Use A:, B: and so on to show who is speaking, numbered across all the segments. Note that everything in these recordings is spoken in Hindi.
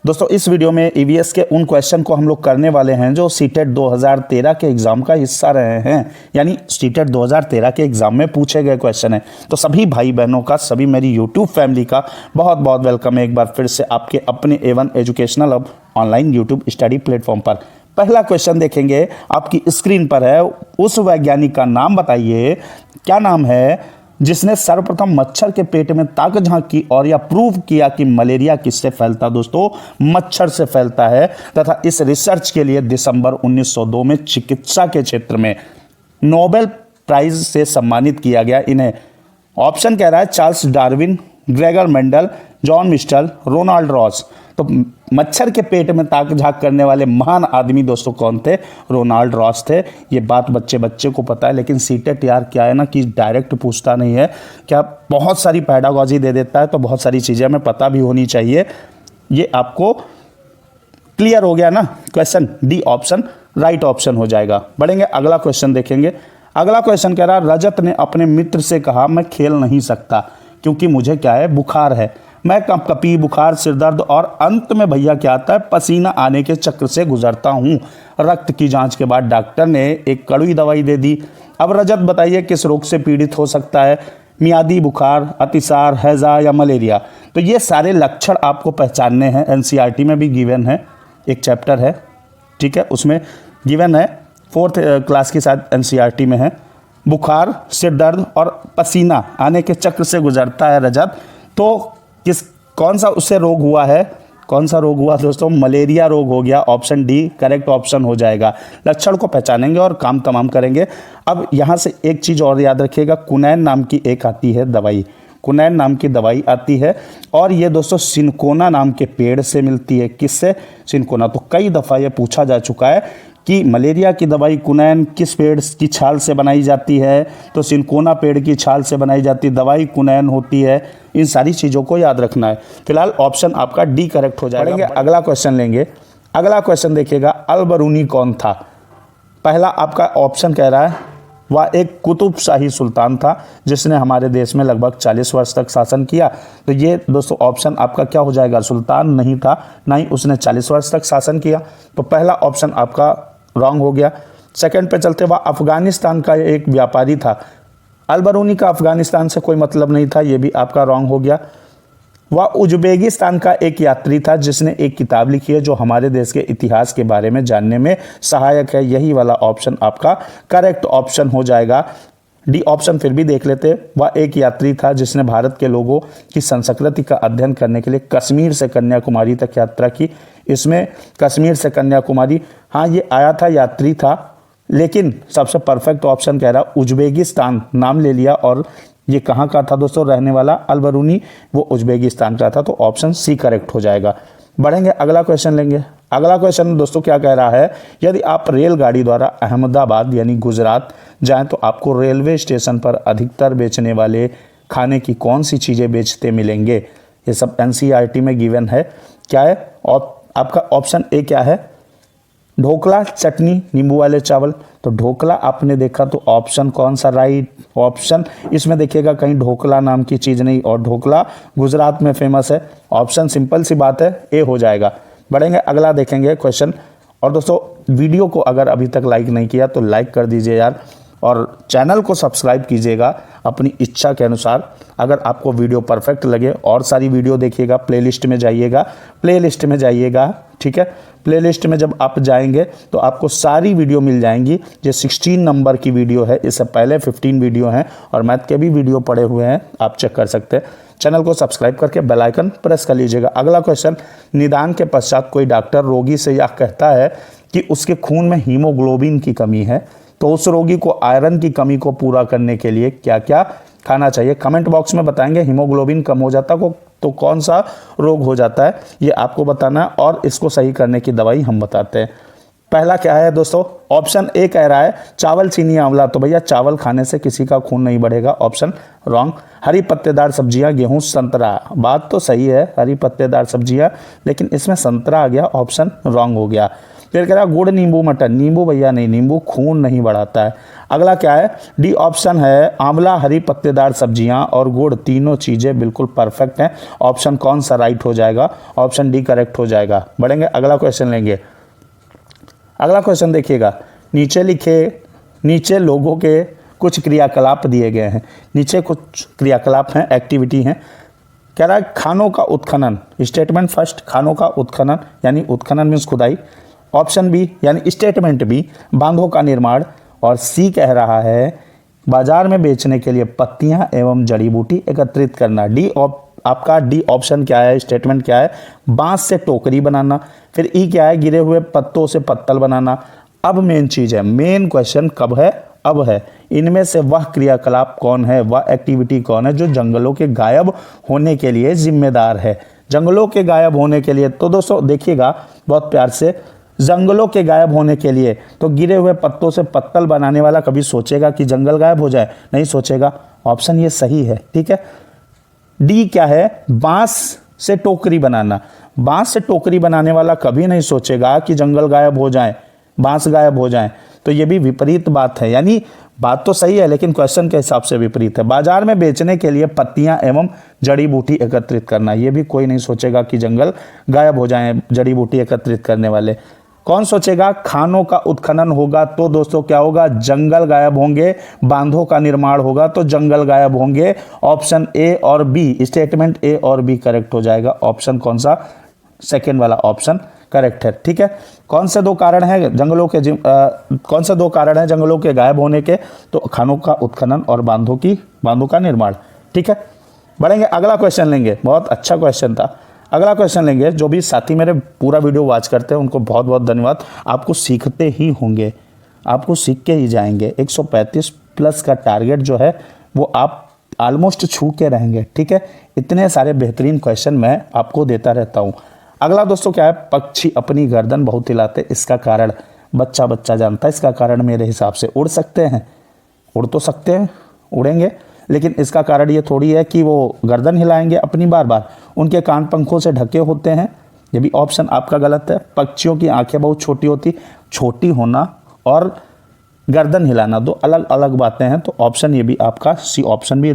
A: दोस्तों इस वीडियो में ईवीएस के उन क्वेश्चन को हम लोग करने वाले हैं जो सीटेट 2013 के एग्जाम का हिस्सा रहे हैं, यानी सीटेट 2013 के एग्जाम में पूछे गए क्वेश्चन हैं। तो सभी भाई बहनों का, सभी मेरी यूट्यूब फैमिली का बहुत बहुत वेलकम है एक बार फिर से आपके अपने A1 एजुकेशनल अब ऑनलाइन यूट्यूब स्टडी प्लेटफॉर्म पर। पहला क्वेश्चन देखेंगे, आपकी स्क्रीन पर है। उस वैज्ञानिक का नाम बताइए, क्या नाम है जिसने सर्वप्रथम मच्छर के पेट में ताक झांक की और यह प्रूव किया कि मलेरिया किससे फैलता। दोस्तों मच्छर से फैलता है तथा इस रिसर्च के लिए दिसंबर 1902 में चिकित्सा के क्षेत्र में नोबेल प्राइज से सम्मानित किया गया इन्हें। ऑप्शन कह रहा है Charles Darwin, Gregor Mendel, John मिस्टल, रोनाल्ड रॉस। तो मच्छर के पेट में ताक झांक करने वाले महान आदमी दोस्तों कौन थे? रोनाल्ड रॉस थे। ये बात बच्चे बच्चे को पता है, लेकिन सीटेट यार क्या है ना कि डायरेक्ट पूछता नहीं है, क्या बहुत सारी पैडागॉजी दे देता है, तो बहुत सारी चीज़ें हमें पता भी होनी चाहिए। ये आपको क्लियर हो गया ना? Question D option right option हो जाएगा। बढ़ेंगे अगला क्वेश्चन देखेंगे। अगला क्वेश्चन कह रहा है, रजत ने अपने मित्र से कहा मैं खेल नहीं सकता क्योंकि मुझे क्या है, बुखार है। मैं कपकपी, बुखार, सिरदर्द और अंत में भैया क्या आता है, पसीना आने के चक्र से गुजरता हूँ। रक्त की जांच के बाद डॉक्टर ने एक कड़वी दवाई दे दी। अब रजत बताइए किस रोग से पीड़ित हो सकता है? मियादी बुखार, अतिसार, हैजा या मलेरिया। तो ये सारे लक्षण आपको पहचानने हैं। एनसीईआरटी में भी गिवन है, एक चैप्टर है, ठीक है, उसमें गिवन है, 4th क्लास की शायद एनसीईआरटी में है। बुखार, सिरदर्द और पसीना आने के चक्र से गुजरता है रजत। तो कौन सा उससे रोग हुआ है? कौन सा रोग हुआ दोस्तों? मलेरिया रोग हो गया। ऑप्शन डी करेक्ट ऑप्शन हो जाएगा। लक्षण को पहचानेंगे और काम तमाम करेंगे। अब यहाँ से एक चीज़ और याद रखिएगा, कुनैन नाम की एक आती है दवाई, कुनैन नाम की दवाई आती है और ये दोस्तों सिनकोना नाम के पेड़ से मिलती है। किससे? सिनकोना। तो कई दफ़ा ये पूछा जा चुका है कि मलेरिया की दवाई कुनैन किस पेड़ की छाल से बनाई जाती है? तो सिनकोना पेड़ की छाल से बनाई जाती दवाई कुनैन होती है। इन सारी चीज़ों को याद रखना है। फिलहाल ऑप्शन आपका डी करेक्ट हो जाएगा। अगला क्वेश्चन लेंगे। अगला क्वेश्चन देखिएगा, अल-बरूनी कौन था? पहला आपका ऑप्शन कह रहा है वह एक कुतुबशाही सुल्तान था जिसने हमारे देश में लगभग 40 वर्ष तक शासन किया। तो ये दोस्तों ऑप्शन आपका क्या हो जाएगा? सुल्तान नहीं था, ना ही उसने 40 वर्ष तक शासन किया। तो पहला ऑप्शन आपका रॉन्ग हो गया। सेकंड पे चलते, वह अफगानिस्तान का एक व्यापारी था। अल-बरूनी का अफगानिस्तान से कोई मतलब नहीं था, ये भी आपका रॉन्ग हो गया। वह उज्बेकिस्तान का एक यात्री था जिसने एक किताब लिखी है जो हमारे देश के इतिहास के बारे में जानने में सहायक है। यही वाला ऑप्शन आपका करेक्ट ऑप्शन हो जाएगा। डी ऑप्शन फिर भी देख लेते। वह एक यात्री था जिसने भारत के लोगों की संस्कृति का अध्ययन करने के लिए कश्मीर से कन्याकुमारी तक यात्रा की। इसमें कश्मीर से कन्याकुमारी, हाँ ये आया था, यात्री था, लेकिन सबसे परफेक्ट ऑप्शन कह रहा उज्बेकिस्तान नाम ले लिया। और ये कहाँ का था दोस्तों रहने वाला? अल-बरूनी वो उज्बेकिस्तान का था। तो ऑप्शन सी करेक्ट हो जाएगा। बढ़ेंगे अगला क्वेश्चन लेंगे। अगला क्वेश्चन दोस्तों क्या कह रहा है, यदि आप रेलगाड़ी द्वारा अहमदाबाद यानी गुजरात जाएं तो आपको रेलवे स्टेशन पर अधिकतर बेचने वाले खाने की कौन सी चीज़ें बेचते मिलेंगे? ये सब एनसीईआरटी में गिवन है। क्या है? और आपका ऑप्शन ए क्या है? ढोकला, चटनी, नींबू वाले चावल। तो ढोकला आपने देखा, तो ऑप्शन कौन सा राइट ऑप्शन? इसमें देखिएगा कहीं ढोकला नाम की चीज़ नहीं, और ढोकला गुजरात में फेमस है। ऑप्शन सिंपल सी बात है, ए हो जाएगा। बढ़ेंगे अगला देखेंगे क्वेश्चन। और दोस्तों वीडियो को अगर अभी तक लाइक नहीं किया तो लाइक कर दीजिए यार, और चैनल को सब्सक्राइब कीजिएगा अपनी इच्छा के अनुसार। अगर आपको वीडियो परफेक्ट लगे और सारी वीडियो देखिएगा, प्लेलिस्ट में जाइएगा, ठीक है। प्लेलिस्ट में जब आप जाएंगे तो आपको सारी वीडियो मिल जाएंगी। ये 16 नंबर की वीडियो है, इससे पहले 15 वीडियो हैं और मैथ के भी वीडियो पड़े हुए हैं, आप चेक कर सकते हैं। चैनल को सब्सक्राइब करके बेल आइकन प्रेस कर लीजिएगा। अगला क्वेश्चन, निदान के पश्चात कोई डॉक्टर रोगी से यह कहता है कि उसके खून में हीमोग्लोबिन की कमी है, तो उस रोगी को आयरन की कमी को पूरा करने के लिए क्या क्या खाना चाहिए? कमेंट बॉक्स में बताएंगे। हीमोग्लोबिन कम हो जाता तो कौन सा रोग हो जाता है, ये आपको बताना है और इसको सही करने की दवाई हम बताते हैं। पहला क्या है दोस्तों? ऑप्शन ए कह रहा है चावल, चीनी, आंवला। तो भैया चावल खाने से किसी का खून नहीं बढ़ेगा, ऑप्शन रॉन्ग। हरी पत्तेदार सब्जियां, गेहूं, संतरा। बात तो सही है, हरी पत्तेदार सब्जियां, लेकिन इसमें संतरा आ गया, ऑप्शन रॉन्ग हो गया। फिर कह रहा गुड़ नींबू मटर, नींबू भैया नहीं, नींबू खून नहीं बढ़ाता है। अगला क्या है, डी ऑप्शन है आंवला, हरी पत्तेदार सब्जियां और गुड़, तीनों चीजें बिल्कुल परफेक्ट हैं। ऑप्शन कौन सा राइट हो जाएगा, ऑप्शन डी करेक्ट हो जाएगा। बढ़ेंगे अगला क्वेश्चन लेंगे। अगला क्वेश्चन देखिएगा, नीचे लिखे, नीचे लोगों के कुछ क्रियाकलाप दिए गए हैं, नीचे कुछ क्रियाकलाप हैं, एक्टिविटी हैं। कह रहा है खानों का उत्खनन, स्टेटमेंट फर्स्ट, खानों का उत्खनन यानी उत्खनन मीन्स खुदाई। ऑप्शन बी यानी स्टेटमेंट बी, बांधों का निर्माण। और सी कह रहा है बाजार में बेचने के लिए पत्तियां एवं जड़ी बूटी एकत्रित करना। आपका डी ऑप्शन क्या है, स्टेटमेंट क्या है, बांस से टोकरी बनाना। फिर ई क्या है, गिरे हुए पत्तों से पत्तल बनाना। अब मेन चीज है, मेन क्वेश्चन कब है, अब है। इनमें से वह क्रियाकलाप कौन है, वह एक्टिविटी कौन है जो जंगलों के गायब होने के लिए जिम्मेदार है। जंगलों के गायब होने के लिए तो दोस्तों देखिएगा बहुत प्यार से, जंगलों के गायब होने के लिए तो गिरे हुए पत्तों से पत्तल बनाने वाला कभी सोचेगा कि जंगल गायब हो जाए, नहीं सोचेगा। ऑप्शन ये सही है, ठीक है। डी क्या है, बांस से टोकरी बनाना। बांस से टोकरी बनाने वाला कभी नहीं सोचेगा कि जंगल गायब हो जाए, बांस गायब हो जाए। तो ये भी विपरीत बात है, यानी बात तो सही है लेकिन क्वेश्चन के हिसाब से विपरीत है। बाजार में बेचने के लिए पत्तियां एवं जड़ी बूटी एकत्रित करना, ये भी कोई नहीं सोचेगा कि जंगल गायब हो जाए जड़ी बूटी एकत्रित करने वाले। कौन सोचेगा, खानों का उत्खनन होगा तो दोस्तों क्या होगा, जंगल गायब होंगे। बांधों का निर्माण होगा तो जंगल गायब होंगे। ऑप्शन ए और बी, स्टेटमेंट ए और बी करेक्ट हो जाएगा। ऑप्शन कौन सा, सेकेंड वाला ऑप्शन करेक्ट है, ठीक है। कौन से दो कारण हैं जंगलों के कौन से दो कारण हैं जंगलों के गायब होने के, तो खानों का उत्खनन और बांधों का निर्माण, ठीक है। बढ़ेंगे अगला क्वेश्चन लेंगे, बहुत अच्छा क्वेश्चन था। अगला क्वेश्चन लेंगे, जो भी साथी मेरे पूरा वीडियो वॉच करते हैं उनको बहुत बहुत धन्यवाद। आपको सीखते ही होंगे, आपको सीख के ही जाएंगे। 135 प्लस का टारगेट जो है वो आप ऑलमोस्ट छू के रहेंगे, ठीक है। इतने सारे बेहतरीन क्वेश्चन मैं आपको देता रहता हूँ। अगला दोस्तों क्या है, पक्षी अपनी गर्दन बहुत हिलाते, इसका कारण बच्चा जानता है। इसका कारण मेरे हिसाब से उड़ सकते हैं, उड़ तो सकते हैं, उड़ेंगे, लेकिन इसका कारण ये थोड़ी है कि वो गर्दन हिलाएंगे अपनी बार बार। उनके कान पंखों से ढके होते हैं, ये भी ऑप्शन आपका गलत है। पक्षियों की आंखें बहुत छोटी होती, छोटी होना और गर्दन हिलाना दो अलग अलग बातें हैं। तो ऑप्शन ये भी आपका सी ऑप्शन भी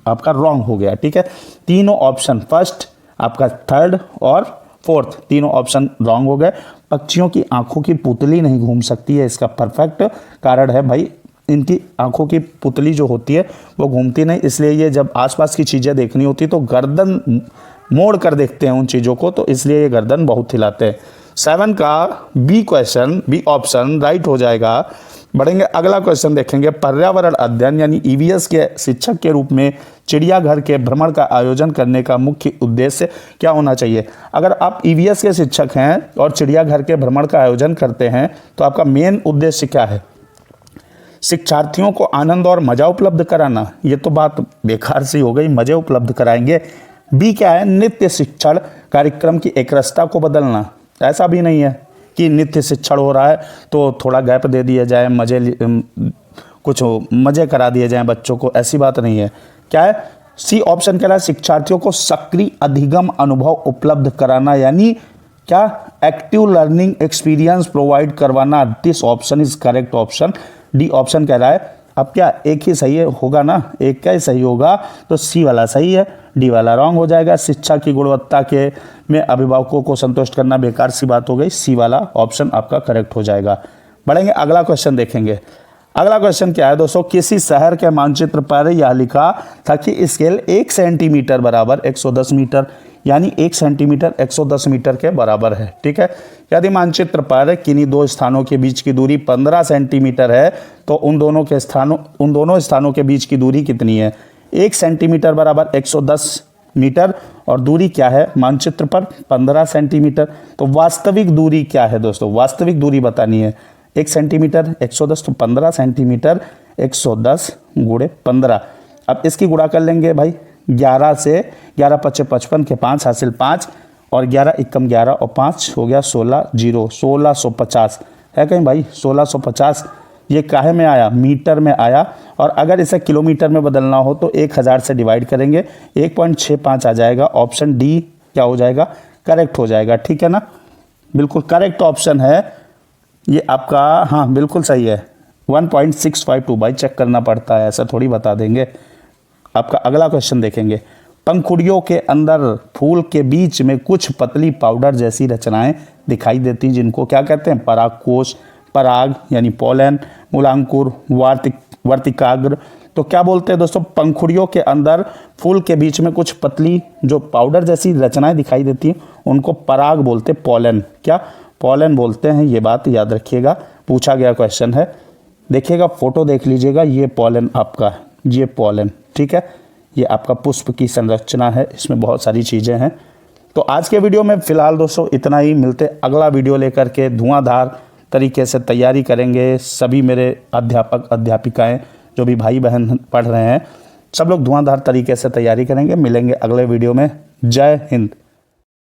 A: आपका रॉन्ग हो गया, ठीक है। तीनों ऑप्शन, फर्स्ट आपका, थर्ड और फोर्थ, तीनों ऑप्शन रॉन्ग हो गए। पक्षियों की आंखों की पुतली नहीं घूम सकती है, इसका परफेक्ट कारण है भाई, इनकी आंखों की पुतली जो होती है वो घूमती नहीं, इसलिए ये जब आसपास की चीज़ें देखनी होती तो गर्दन मोड़ कर देखते हैं उन चीज़ों को, तो इसलिए ये गर्दन बहुत हिलाते हैं। 7 का B question, B option right हो जाएगा। बढ़ेंगे अगला क्वेश्चन देखेंगे, पर्यावरण अध्ययन यानी ईवीएस के शिक्षक के रूप में चिड़ियाघर के भ्रमण का आयोजन करने का मुख्य उद्देश्य क्या होना चाहिए। अगर आप ईवीएस के शिक्षक हैं और चिड़ियाघर के भ्रमण का आयोजन करते हैं तो आपका मेन उद्देश्य क्या है, शिक्षार्थियों को आनंद और मजा उपलब्ध कराना। ये तो बात बेकार सी हो गई, मजे उपलब्ध कराएंगे। बी क्या है, नित्य शिक्षण कार्यक्रम की एकरसता को बदलना। ऐसा भी नहीं है कि नित्य शिक्षण हो रहा है तो थोड़ा गैप दे दिया जाए, कुछ मजे करा दिए जाएं बच्चों को, ऐसी बात नहीं है। क्या है, सी ऑप्शन कह रहा है शिक्षार्थियों को सक्रिय अधिगम अनुभव उपलब्ध कराना, यानी क्या, एक्टिव लर्निंग एक्सपीरियंस प्रोवाइड करवाना। This option is correct option. D option कह रहा है, अब क्या एक ही सही होगा ना, एक का ही सही होगा, तो सी वाला सही है, डी वाला रॉन्ग हो जाएगा। शिक्षा की गुणवत्ता के में अभिभावकों को संतुष्ट करना बेकार सी बात हो गई, सी वाला ऑप्शन आपका करेक्ट हो जाएगा। बढ़ेंगे अगला क्वेश्चन देखेंगे। अगला क्वेश्चन क्या है दोस्तों, किसी शहर के मानचित्र पर यह लिखा था कि स्केल 1 सेंटीमीटर बराबर 110 मीटर, यानी 1 सेंटीमीटर 110 मीटर के बराबर है, ठीक है। यदि मानचित्र पर किन्हीं दो स्थानों के बीच की दूरी 15 सेंटीमीटर है तो उन दोनों स्थानों के बीच की दूरी कितनी है। 1 सेंटीमीटर बराबर 110 मीटर और दूरी क्या है मानचित्र पर 15 सेंटीमीटर। तो वास्तविक दूरी क्या है दोस्तों, वास्तविक दूरी बतानी है। 1 सेंटीमीटर 110 तो 15 सेंटीमीटर 110 गुणे 15। अब इसकी गुणा कर लेंगे भाई, 11 से 11 पच्चे 55 के 5 हासिल 5 और 11 एकम 11 और 5 हो गया 16, 1650 है कहीं भाई, 1650। ये काहे में आया, मीटर में आया। और अगर इसे किलोमीटर में बदलना हो तो 1000 से डिवाइड करेंगे, 1.65 आ जाएगा। ऑप्शन डी क्या हो जाएगा, करेक्ट हो जाएगा, ठीक है ना, बिल्कुल करेक्ट ऑप्शन है। ये आपका, हाँ बिल्कुल सही है, 1.652 भाई, चेक करना पड़ता है, ऐसा थोड़ी बता देंगे। आपका अगला क्वेश्चन देखेंगे, पंखुड़ियों के अंदर फूल के बीच में कुछ पतली पाउडर जैसी रचनाएं दिखाई देती, जिनको क्या कहते हैं? परागकोश, पराग यानी पोलन, मूलांकुर, वर्तिकाग्र। तो क्या बोलते हैं दोस्तों? पंखुड़ियों के अंदर फूल के बीच में कुछ पतली जो पाउडर जैसी रचनाएं दिखाई देती हैं उनको पराग बोलते, पोलन। क्या? पोलन बोलते हैं। ये बात याद रखिएगा, पूछा गया क्वेश्चन है। देखिएगा फोटो देख लीजिएगा, ये पोलन आपका, ये पोलन, ठीक है। ये आपका पुष्प की संरचना है, इसमें बहुत सारी चीज़ें हैं। तो आज के वीडियो में फ़िलहाल दोस्तों इतना ही, मिलते अगला वीडियो लेकर के। धुआंधार तरीके से तैयारी करेंगे सभी मेरे अध्यापक अध्यापिकाएं, जो भी भाई बहन पढ़ रहे हैं, सब लोग धुआंधार तरीके से तैयारी करेंगे। मिलेंगे अगले वीडियो में। जय हिंद।